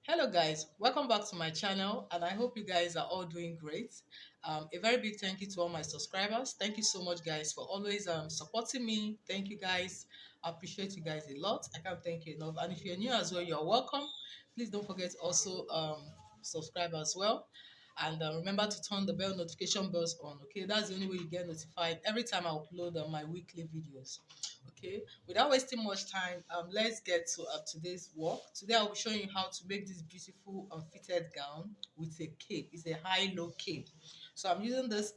Hello guys, welcome back to my channel and I hope you guys are all doing great. A very big thank you to all my subscribers. Thank you so much guys for always supporting me. Thank you guys. I appreciate you guys a lot. I can't thank you enough. And if you're new as well, you're welcome. Please don't forget to also subscribe as well. And remember to turn the bell notification bells on. Okay, that's the only way you get notified every time I upload my weekly videos. Okay, without wasting much time, let's get to today's work. Today I'll be showing you how to make this beautiful fitted gown with a cape. It's a high-low cape. So I'm using this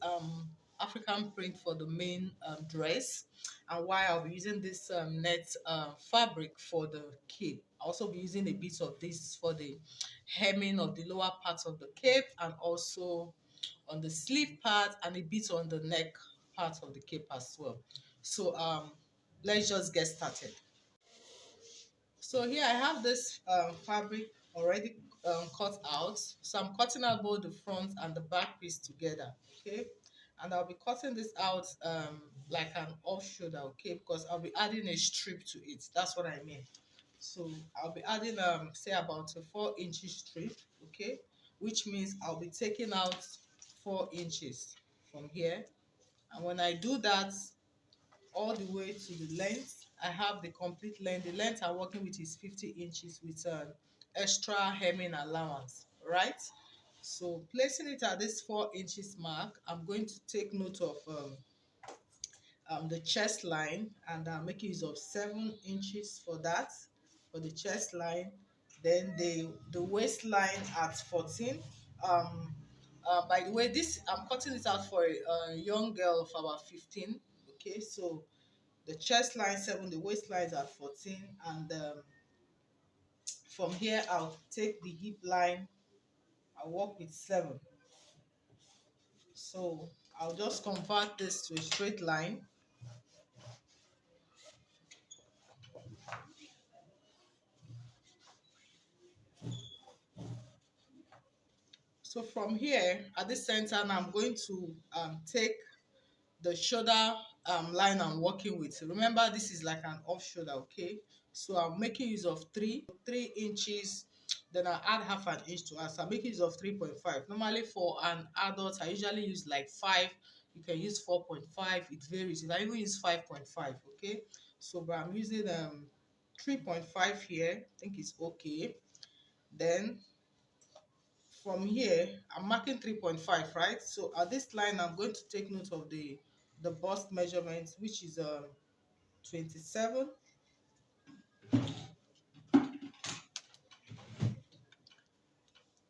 African print for the main dress, and why I'll be using this net fabric for the cape. I'll also be using a bit of this for the hemming of the lower part of the cape, and also on the sleeve part, and a bit on the neck part of the cape as well. So let's just get started. So here I have this fabric already cut out. So I'm cutting out both the front and the back piece together. Okay, and I'll be cutting this out like an off shoulder. Okay, because I'll be adding a strip to it. That's what I mean. So I'll be adding say about a 4-inch strip. Okay, which means I'll be taking out 4 inches from here, and when I do that all the way to the length, I have the complete length. The length I'm working with is 50 inches with an extra hemming allowance, right? So placing it at this 4 inches mark, I'm going to take note of the chest line, and I'm making use of 7 inches for that, for the chest line. Then the waistline at 14. By the way, this I'm cutting it out for a young girl of about 15. Okay, so the chest line 7, the waistline is at 14, and from here I'll take the hip line. I'll work with 7. So I'll just convert this to a straight line. So from here at this center now, I'm going to take the shoulder line I'm working with. Remember, this is like an off shoulder. Okay, so I'm making use of 3 inches. Then I add half an inch to add. So I'm making use of 3.5. Normally for an adult I usually use like 5. You can use 4.5. It varies. I even use 5.5. Okay, so but I'm using 3.5 here. I think it's okay. Then from here I'm marking 3.5, right? So at this line I'm going to take note of the bust measurement, which is 27.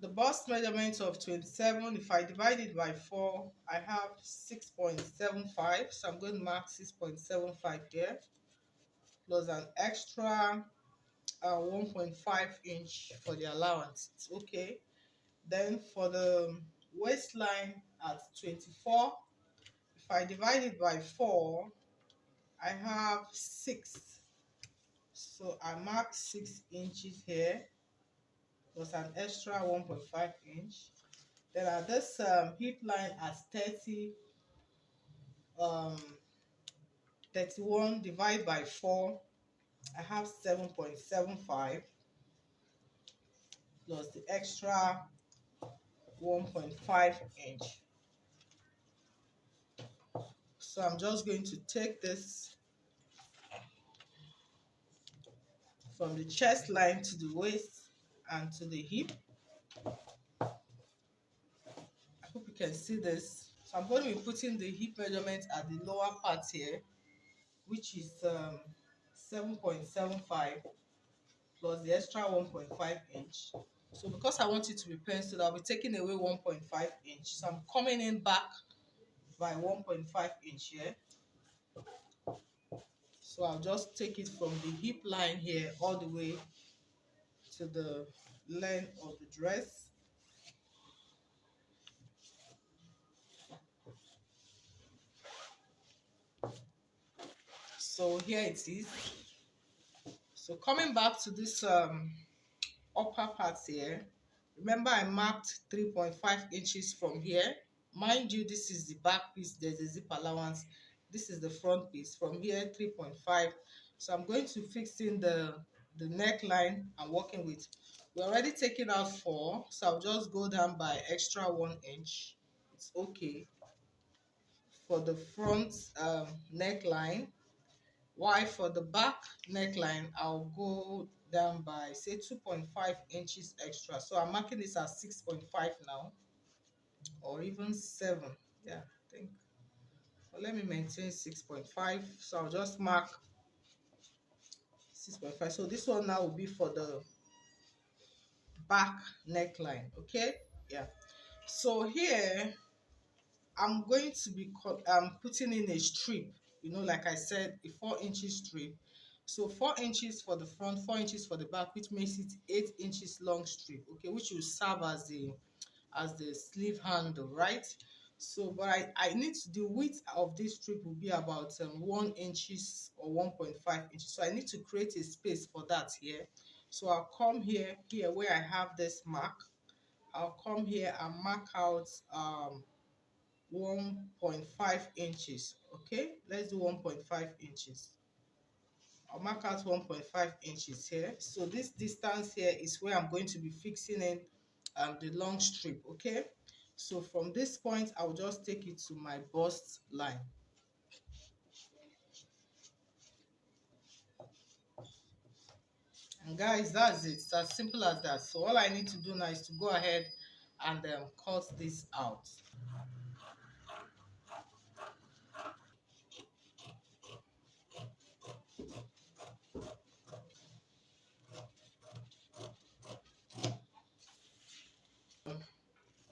The bust measurement of 27, if I divide it by 4, I have 6.75. So I'm going to mark 6.75 here, plus an extra 1.5 inch for the allowance. It's okay. Then for the waistline at 24, if I divide it by 4, I have 6. So I mark 6 inches here, plus an extra 1.5 inch. Then at this hip line at 30, 31 divided by 4, I have 7.75, plus the extra 1.5 inch. So I'm just going to take this from the chest line to the waist and to the hip. I hope you can see this. So I'm going to be putting the hip measurement at the lower part here, which is 7.75 plus the extra 1.5 inch. So because I want it to be penciled, I'll be taking away 1.5 inch. So I'm coming in back by 1.5 inch here. So I'll just take it from the hip line here all the way to the length of the dress. So here it is. So coming back to this upper part here, remember I marked 3.5 inches from here. Mind you, this is the back piece. There's a zip allowance. This is the front piece. From here, 3.5. So I'm going to fix in the neckline I'm working with. we're already taking out 4, so I'll just go down by extra 1 inch. It's okay for the front neckline. Why for the back neckline, I'll go down by say 2.5 inches extra. So I'm marking this as 6.5 now, or even 7. Yeah, I think. But let me maintain 6.5. So I'll just mark 6.5. So this one now will be for the back neckline. Okay, yeah. So here I'm going to be putting in a strip, like I said, a 4 inches strip. So 4 inches for the front, 4 inches for the back, which makes it 8 inches long strip, okay, which will serve as the sleeve handle, right? So, but I need to, the width of this strip will be about 1 inches or 1.5 inches. So I need to create a space for that here. So I'll come here where I have this mark. I'll come here and mark out 1.5 inches. Okay, let's do 1.5 inches. I'll mark out 1.5 inches here. So this distance here is where I'm going to be fixing in the long strip. Okay, so from this point I'll just take it to my bust line. And guys, that's it. It's as simple as that. So all I need to do now is to go ahead and cut this out.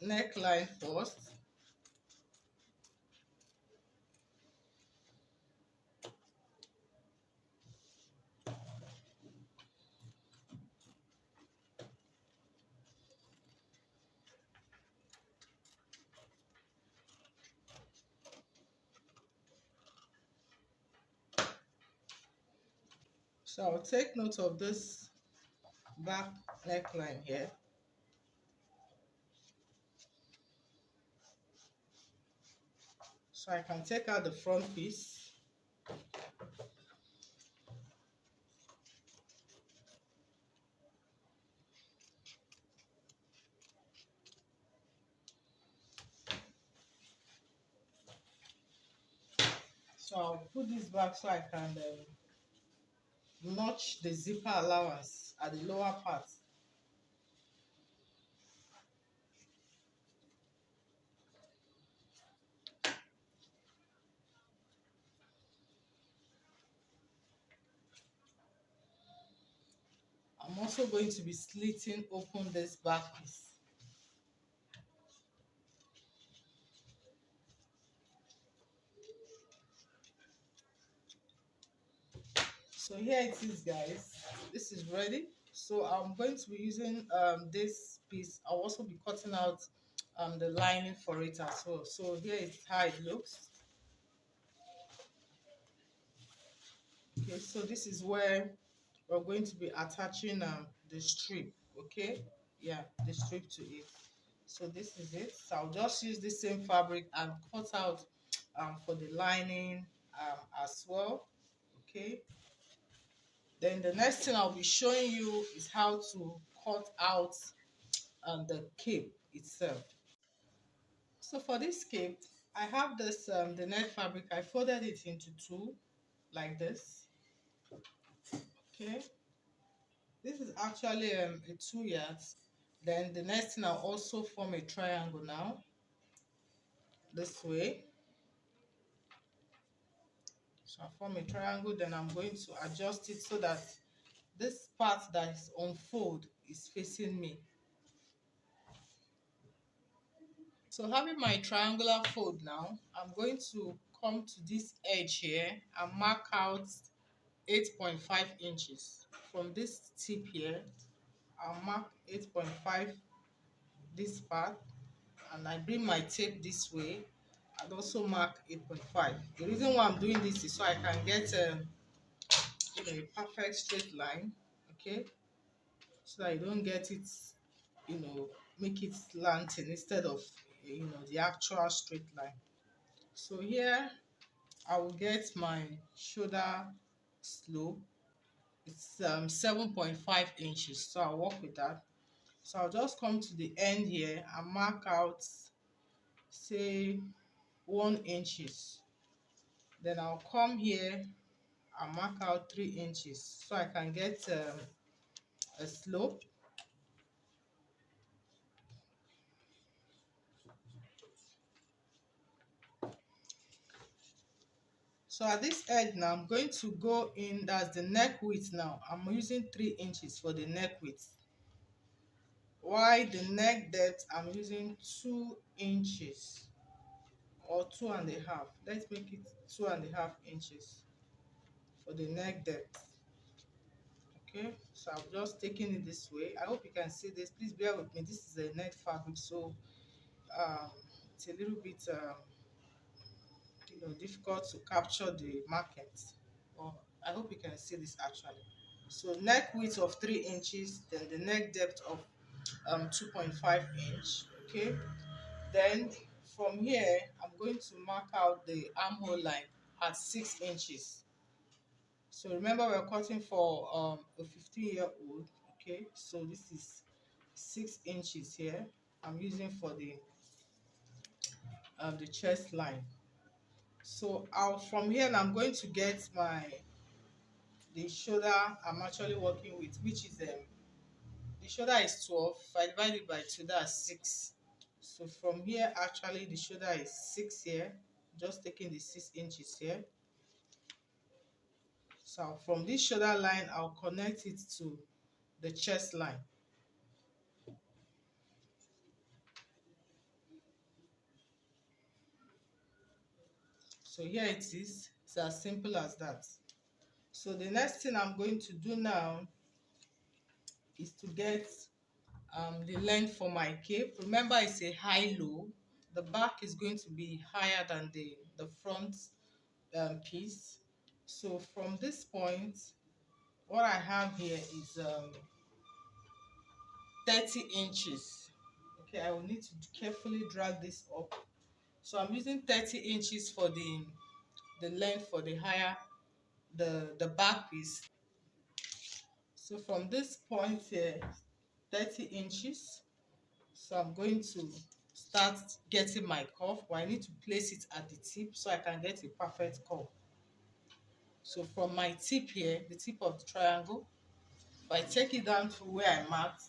Neckline first. So I'll take note of this back neckline here. So I can take out the front piece. So I'll put this back so I can notch the zipper allowance at the lower part. I'm also going to be slitting open this back piece. So here it is, guys. This is ready. So I'm going to be using this piece. I'll also be cutting out the lining for it as well. So here is how it looks. Okay, so this is where we're going to be attaching the strip. Okay, yeah, the strip to it. So this is it. So I'll just use the same fabric and cut out for the lining as well. Okay, then the next thing I'll be showing you is how to cut out the cape itself. So for this cape, I have this the net fabric. I folded it into 2 like this. Okay, this is actually a 2 yards. Then the next thing, I'll also form a triangle now this way. So I form a triangle, then I'm going to adjust it so that this part that is on fold is facing me. So having my triangular fold now, I'm going to come to this edge here and mark out 8.5 inches. From this tip here, I'll mark 8.5 this part, and I bring my tape this way and also mark 8.5. The reason why I'm doing this is so I can get a perfect straight line, okay, so that you don't get it, make it slanting instead of the actual straight line. So here I will get my shoulder slope. It's 7.5 inches, so I'll work with that. So I'll just come to the end here and mark out, say, 1 inches. Then I'll come here and mark out 3 inches so I can get a slope. So at this edge now, I'm going to go in, that's the neck width now. I'm using 3 inches for the neck width. While the neck depth, I'm using 2 inches or 2.5. Let's make it 2.5 inches for the neck depth. Okay, so I'm just taking it this way. I hope you can see this. Please bear with me. This is a net fabric, so it's a little bit difficult to capture the market. Well, I hope you can see this actually. So neck width of 3 inches, then the neck depth of 2.5 inch. Okay, then from here I'm going to mark out the armhole line at 6 inches. So remember, we're cutting for a 15-year-old. Okay, so this is 6 inches here I'm using for the chest line. So from here I'm going to get the shoulder I'm actually working with, which is the shoulder is 12. If I divide it by 2, that's 6. So from here, actually the shoulder is 6 here. Just taking the 6 inches here. So from this shoulder line, I'll connect it to the chest line. So here it is. It's as simple as that. So the next thing I'm going to do now is to get the length for my cape. Remember, it's a high-low. The back is going to be higher than the front piece. So from this point, what I have here is 30 inches. Okay, I will need to carefully drag this up. So I'm using 30 inches for the length for the higher the back piece. So from this point here, 30 inches. So I'm going to start getting my curve, but I need to place it at the tip so I can get a perfect curve. So from my tip here, the tip of the triangle, if I take it down to where I marked,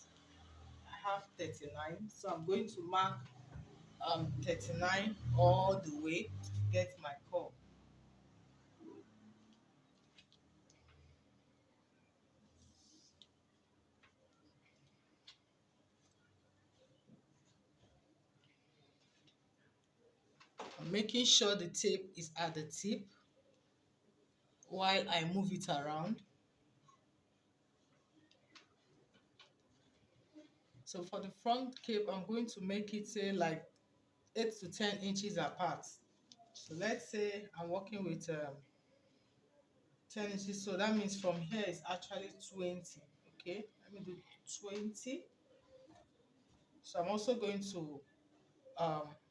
I have 39. So I'm going to mark 39 all the way to get my curve. I'm making sure the tape is at the tip while I move it around. So for the front cape, I'm going to make it say like 8 to 10 inches apart. So let's say I'm working with 10 inches, so that means from here is actually 20. Okay, let me do 20. So I'm also going to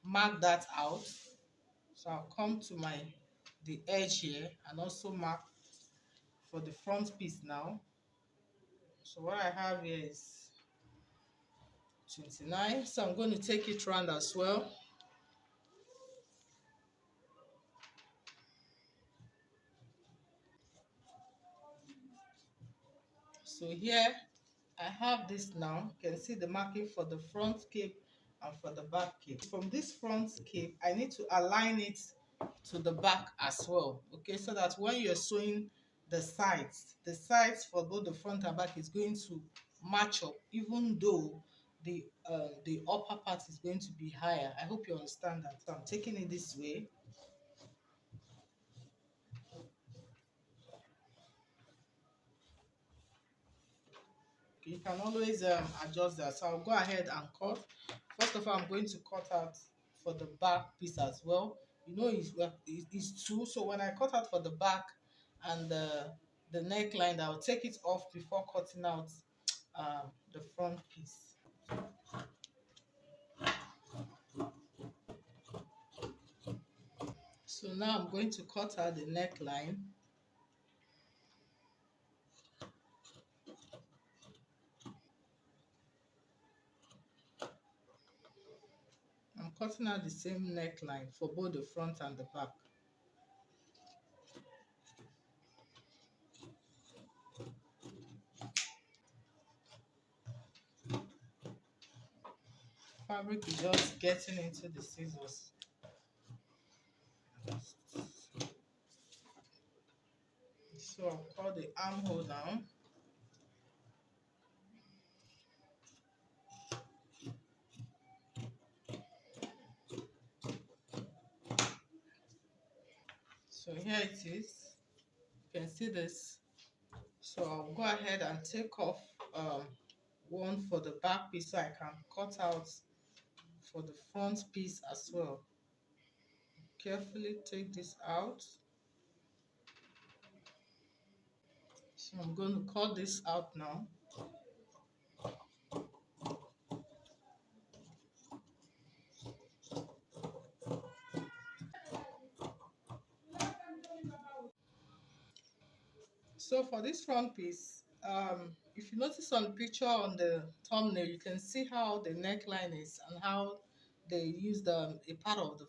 mark that out. So I'll come to the edge here and also mark for the front piece now. So what I have here is 29. So I'm going to take it round as well. So here I have this now. You can see the marking for the front cape and for the back cape. From this front cape, I need to align it to the back as well. Okay, so that when you're sewing the sides for both the front and back is going to match up, even though the upper part is going to be higher. I hope you understand that. So I'm taking it this way. You can always adjust that. So I'll go ahead and cut. First of all, I'm going to cut out for the back piece as well. You know, it's two. So when I cut out for the back and the neckline, I'll take it off before cutting out the front piece. So now I'm going to cut out the neckline. cutting out the same neckline for both the front and the back. Fabric is just getting into the scissors. So I'll cut the armhole down. So here it is. You can see this. So I'll go ahead and take off one for the back piece so I can cut out for the front piece as well. Carefully take this out. So I'm going to cut this out now. So for this front piece, if you notice on the picture on the thumbnail, you can see how the neckline is and how they used a part of the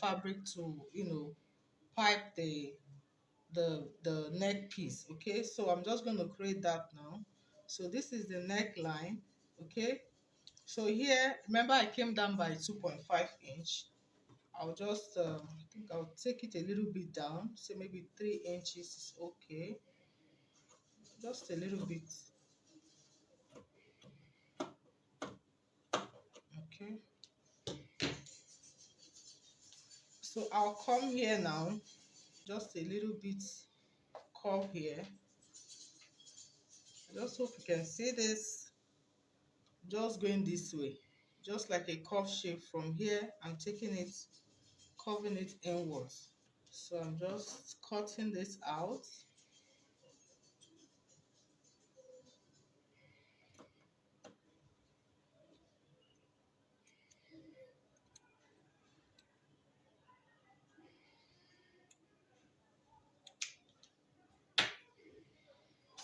fabric to, pipe the neck piece. Okay, so I'm just going to create that now. So this is the neckline. Okay, so here, remember I came down by 2.5 inch. I'll just, I think I'll take it a little bit down. So maybe 3 inches is okay. Just a little bit. Okay. So I'll come here now. Just a little bit curve here. I just hope you can see this. Just going this way. Just like a curve shape from here. I'm taking it, curving it inwards. So I'm just cutting this out.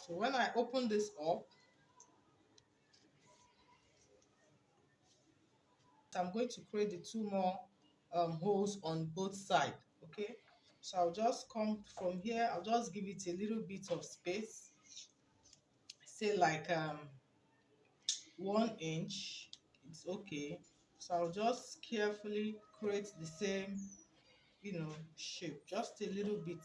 So when I open this up, I'm going to create the 2 more holes on both sides. Okay, so I'll just come from here. I'll just give it a little bit of space, say like 1 inch. It's okay. So I'll just carefully create the same shape, just a little bit,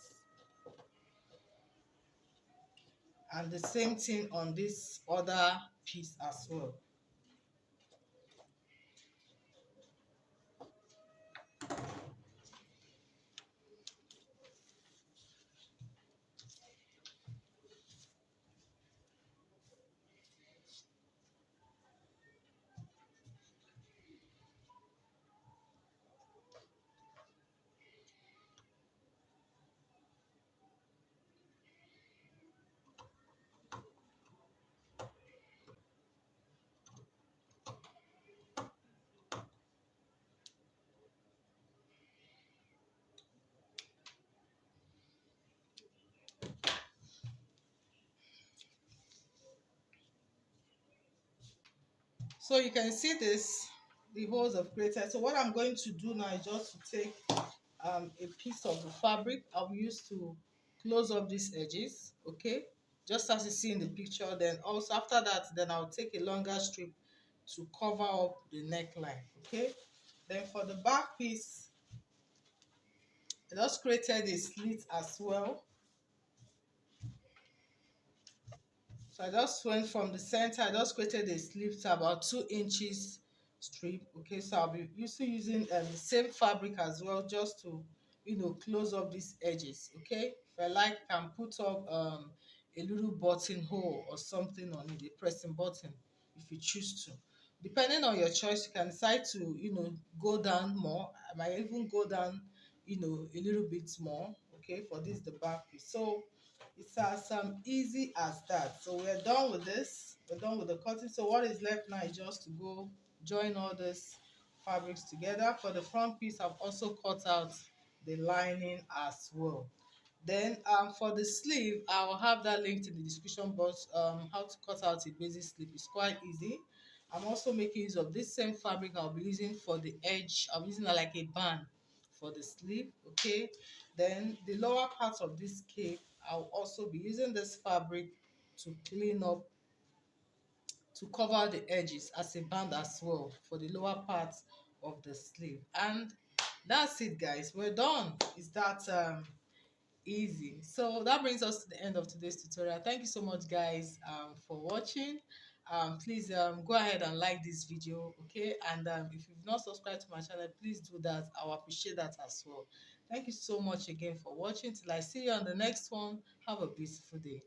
and the same thing on this other piece as well. So you can see this, the holes I've created. So what I'm going to do now is just to take a piece of the fabric I'll use to close up these edges. Okay, just as you see in the picture. Then also after that, then I'll take a longer strip to cover up the neckline. Okay, then for the back piece, I just created a slit as well. So I just went from the center. I just created a slit to about 2 inches strip. Okay, so I'll be using the same fabric as well, just to close up these edges. Okay, if I like, I can put up a little buttonhole or something on it, a pressing button, if you choose to. Depending on your choice, you can decide to go down more. I might even go down a little bit more. Okay, for this the back piece. So it's as easy as that. So we're done with this. We're done with the cutting. So what is left now is just to go join all these fabrics together. For the front piece, I've also cut out the lining as well. Then for the sleeve, I'll have that linked in the description box. How to cut out a basic sleeve is quite easy. I'm also making use of this same fabric I'll be using for the edge. I'm using it like a band for the sleeve, okay? Then the lower part of this cape, I'll also be using this fabric to clean up, to cover the edges as a band as well for the lower part of the sleeve. And that's it, guys. We're done. Is that easy? So that brings us to the end of today's tutorial. Thank you so much, guys, for watching. Please go ahead and like this video, okay? And if you've not subscribed to my channel, please do that. I'll appreciate that as well. Thank you so much again for watching. Till I see you on the next one. Have a beautiful day.